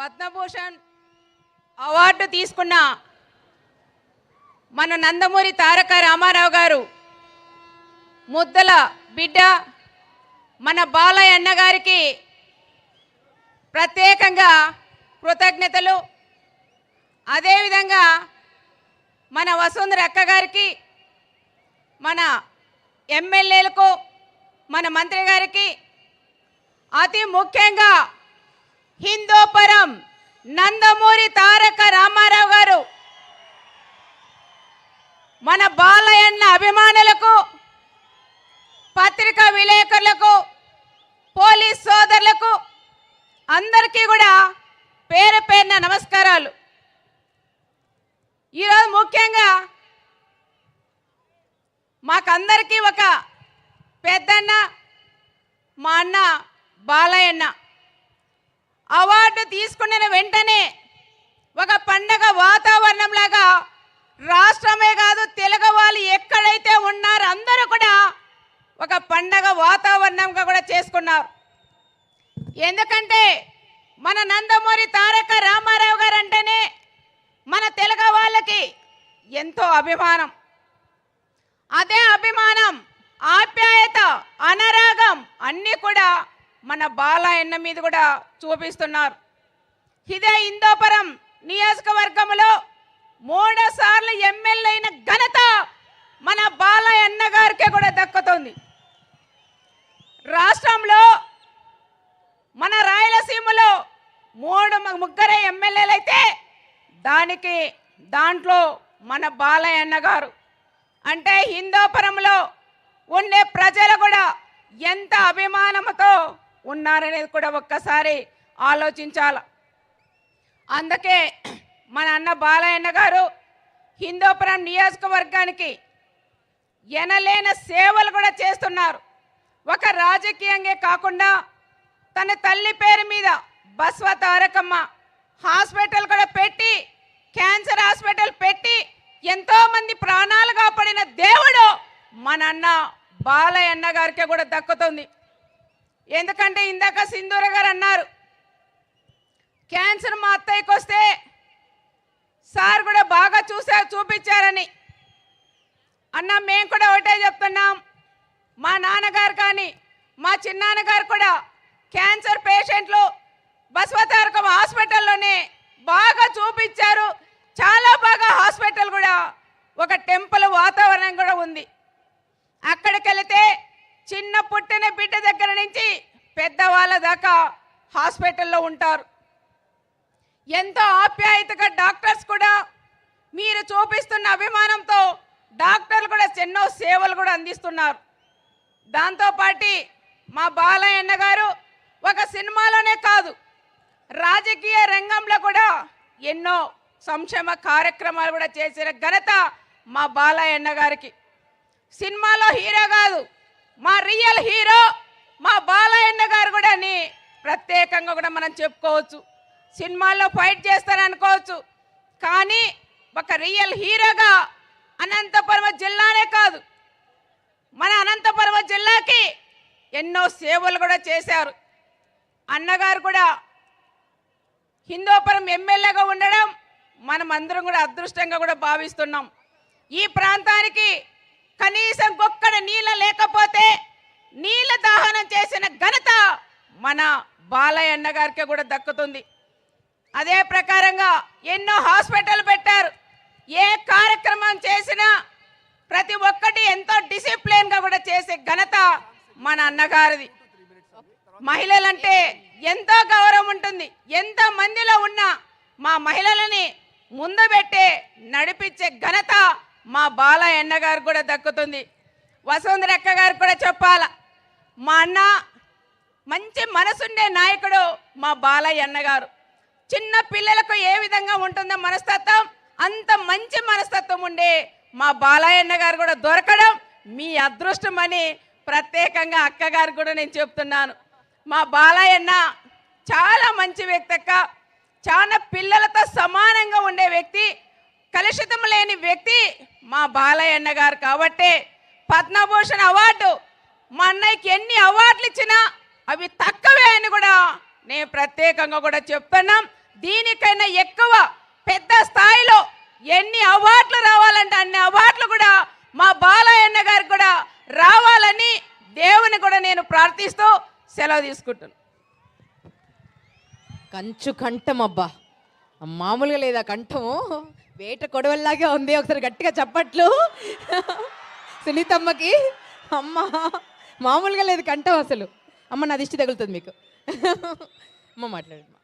Padma Bhushan award తీసుకున్న మన నందమూరి తారక రామారావు గారు ముద్దల బిడ్డ మన బాలయ్య అన్న గారికి ప్రత్యేకంగా కృతజ్ఞతలు. అదేవిధంగా మన వసుంధర అక్క గారికి, మన ఎమ్మెల్యేలకు, మన మంత్రి గారికి, అతి ముఖ్యంగా హిందూపురం నందమూరి తారక రామారావు గారు మన బాలయ్యన్న అభిమానులకు, పత్రికా విలేకరులకు, పోలీస్ సోదరులకు అందరికీ కూడా పేరు పేరున నమస్కారాలు. ఈరోజు ముఖ్యంగా మాకందరికీ ఒక పెద్దన్న మా అన్న బాలయ్యన్న అవార్డు తీసుకున్న వెంటనే ఒక పండగ వాతావరణం లాగా రాష్ట్రమే కాదు తెలుగు వాళ్ళు ఎక్కడైతే ఉన్నారో అందరూ కూడా ఒక పండగ వాతావరణంగా కూడా చేసుకున్నారు. ఎందుకంటే మన నందమూరి తారక రామారావు గారు అంటేనే మన తెలుగు వాళ్ళకి ఎంతో అభిమానం. అదే అభిమానం, ఆప్యాయత, అనురాగం అన్నీ కూడా మన బాలయ్యన్న మీద కూడా చూపిస్తున్నారు. ఇదే హిందూపురం నియోజకవర్గంలో 3 సార్లు ఎమ్మెల్యే అయిన ఘనత మన బాలయ్యన్న గారికే కూడా దక్కుతుంది. రాష్ట్రంలో మన రాయలసీమలో 3 ఎమ్మెల్యేలు అయితే దాంట్లో మన బాలయ్యన్న గారు అంటే హిందూపురంలో ఉండే ప్రజలు కూడా ఎంత అభిమానంతో ఉన్నారనేది కూడా ఒక్కసారి ఆలోచించాల. అందుకే మన అన్న బాలయ్యన్న గారు హిందూపురం నియోజకవర్గానికి ఎనలేని సేవలు కూడా చేస్తున్నారు. ఒక రాజకీయంగా కాకుండా తన తల్లి పేరు మీద బస్వ తారకమ్మ హాస్పిటల్ కూడా పెట్టి, క్యాన్సర్ హాస్పిటల్ పెట్టి ఎంతో మంది ప్రాణాలు కాపాడిన దేవుడు మన అన్న బాలయ్యన్న గారికి కూడా దక్కుతుంది. ఎందుకంటే ఇందాక సింధూర గారు అన్నారు క్యాన్సర్ మా అత్తయ్యకి వస్తే సార్ కూడా బాగా చూపించారని. అన్న మేము కూడా ఒకటే చెప్తున్నాం, మా నాన్నగారు కానీ మా చిన్నాన్నగారు కూడా క్యాన్సర్ పేషెంట్లు బసవతారకం హాస్పిటల్లోనే బాగా చూపించారు. చాలా బాగా హాస్పిటల్ కూడా ఒక టెంపుల్ వాతావరణం కూడా ఉంది. అక్కడికి వెళితే చిన్న పుట్టిన బిడ్డ దగ్గర నుంచి పెద్దవాళ్ళ దాకా హాస్పిటల్లో ఉంటారు. ఎంతో ఆప్యాయతగా డాక్టర్స్ కూడా మీరు చూపిస్తున్న అభిమానంతో డాక్టర్లు కూడా ఎన్నో సేవలు కూడా అందిస్తున్నారు. దాంతోపాటు మా బాలయ్యన్న గారు ఒక సినిమాలోనే కాదు రాజకీయ రంగంలో కూడా ఎన్నో సంక్షేమ కార్యక్రమాలు కూడా చేసిన ఘనత మా బాలయ్యన్న గారికి. సినిమాలో హీరో కాదు, మా రియల్ హీరో మా బాలయ్యన్న గారు కూడా ప్రత్యేకంగా కూడా మనం చెప్పుకోవచ్చు. సినిమాల్లో ఫైట్ చేస్తారనుకోవచ్చు, కానీ ఒక రియల్ హీరోగా అనంతపురం జిల్లానే కాదు మన అనంతపురం జిల్లాకి ఎన్నో సేవలు కూడా చేశారు. అన్నగారు కూడా హిందూపురం ఎమ్మెల్యేగా ఉండడం మనం అందరం కూడా అదృష్టంగా కూడా భావిస్తున్నాం. ఈ ప్రాంతానికి కనీసం ఒక్కడ నీళ్ళ లేకపోతే నీళ్ళ దాహనం చేసిన ఘనత మన బాలయ్యన్న గారికి కూడా దక్కుతుంది. అదే ప్రకారంగా ఎన్నో హాస్పిటల్ పెట్టారు. ఏ కార్యక్రమం చేసినా ప్రతి ఒక్కటి ఎంతో డిసిప్లిన్గా కూడా చేసే ఘనత మన అన్నగారిది. మహిళలంటే ఎంతో గౌరవం ఉంటుంది. ఎంత మందిలో ఉన్నా మా మహిళలని ముందు పెట్టే నడిపించే ఘనత మా బాలయ్యన్న గారికి కూడా దక్కుతుంది. వసుంధర అక్క గారికి కూడా చెప్పాల, మా అన్న మంచి మనసుండే నాయకుడు మా బాలయ్యన్న గారు. చిన్న పిల్లలకు ఏ విధంగా ఉంటుందో మనస్తత్వం, అంత మంచి మనస్తత్వం ఉండే మా బాలయ్యన్న గారు కూడా దొరకడం మీ అదృష్టం అని ప్రత్యేకంగా అక్క గారికి కూడా నేను చెప్తున్నాను. మా బాలయ్యన్న చాలా మంచి వ్యక్తి అక్క, చాలా పిల్లలతో సమానంగా ఉండే వ్యక్తి, కలుషితం లేని వ్యక్తి మా బాలయ్యన్న గారు. కాబట్టి పద్మభూషణ్ అవార్డు మా అన్నయ్యకి ఎన్ని అవార్డులు ఇచ్చినా అవి తక్కువే అని కూడా నేను ప్రత్యేకంగా కూడా చెప్తున్నాం. దీనికైనా ఎక్కువ పెద్ద స్థాయిలో ఎన్ని అవార్డులు రావాలంటే అన్ని అవార్డులు కూడా మా బాలయ్యన్న గారికి కూడా రావాలని దేవుని కూడా నేను ప్రార్థిస్తూ సెలవు తీసుకుంటున్నాను. కంచు కంఠం అబ్బా, మామూలుగా లేదా కంఠము, వేట కొడవల్లాగే ఉంది. ఒకసారి గట్టిగా చప్పట్లు సునీతమ్మకి. అమ్మ మామూలుగా లేదు కంఠం అసలు. అమ్మ నా దిష్టి తగులుతుంది మీకు. అమ్మ మాట్లాడమ్మా.